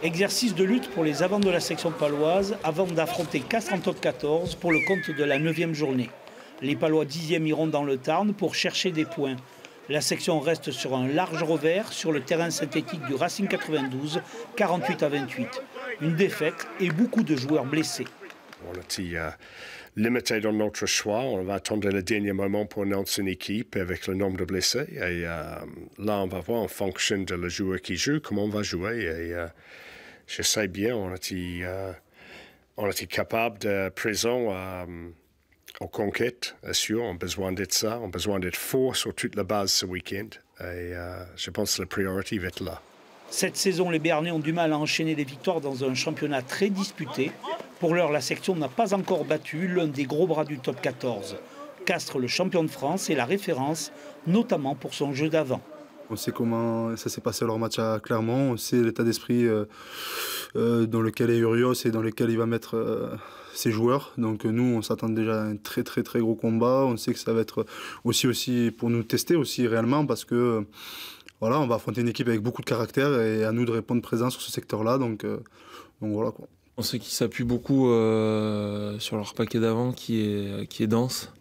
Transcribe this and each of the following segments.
Exercice de lutte pour les avants de la section paloise avant d'affronter Castres en top 14 pour le compte de la 9e journée. Les Palois 10e iront dans le Tarn pour chercher des points. La section reste sur un large revers sur le terrain synthétique du Racing 92, 48-28. Une défaite et beaucoup de joueurs blessés. On a été limité dans notre choix. On va attendre le dernier moment pour annoncer une équipe avec le nombre de blessés. Et là, on va voir en fonction de le joueur qui joue, comment on va jouer. Et je sais bien, on a été capable de présent aux conquêtes, sûr. On a besoin d'être ça. On a besoin d'être fort sur toute la base ce week-end. Et je pense que la priorité va être là. Cette saison, les Béarnais ont du mal à enchaîner les victoires dans un championnat très disputé. Pour l'heure, la section n'a pas encore battu l'un des gros bras du top 14. Castres, le champion de France, est la référence, notamment pour son jeu d'avant. On sait comment ça s'est passé leur match à Clermont, on sait l'état d'esprit dans lequel est Urios et dans lequel il va mettre ses joueurs. Donc nous, on s'attend déjà à un très gros combat. On sait que ça va être aussi pour nous tester aussi réellement parce que voilà, on va affronter une équipe avec beaucoup de caractère et à nous de répondre présent sur ce secteur-là. Donc voilà quoi. On sait qu'ils s'appuient beaucoup sur leur paquet d'avant qui est dense.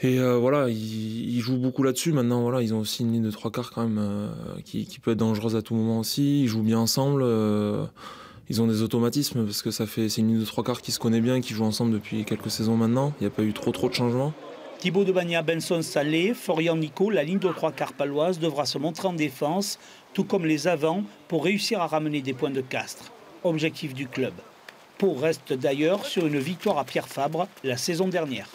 Et voilà, ils jouent beaucoup là-dessus. Maintenant, voilà, ils ont aussi une ligne de 3 quarts quand même qui peut être dangereuse à tout moment aussi. Ils jouent bien ensemble. Ils ont des automatismes parce que c'est une ligne de 3 quarts qui se connaît bien, qui joue ensemble depuis quelques saisons maintenant. Il n'y a pas eu trop de changements. Thibaut Debagna, Benson Salé, Florian Nico, la ligne de 3 quarts paloise devra se montrer en défense, tout comme les avants, pour réussir à ramener des points de Castres. Objectif du club. Pau reste d'ailleurs sur une victoire à Pierre Fabre la saison dernière.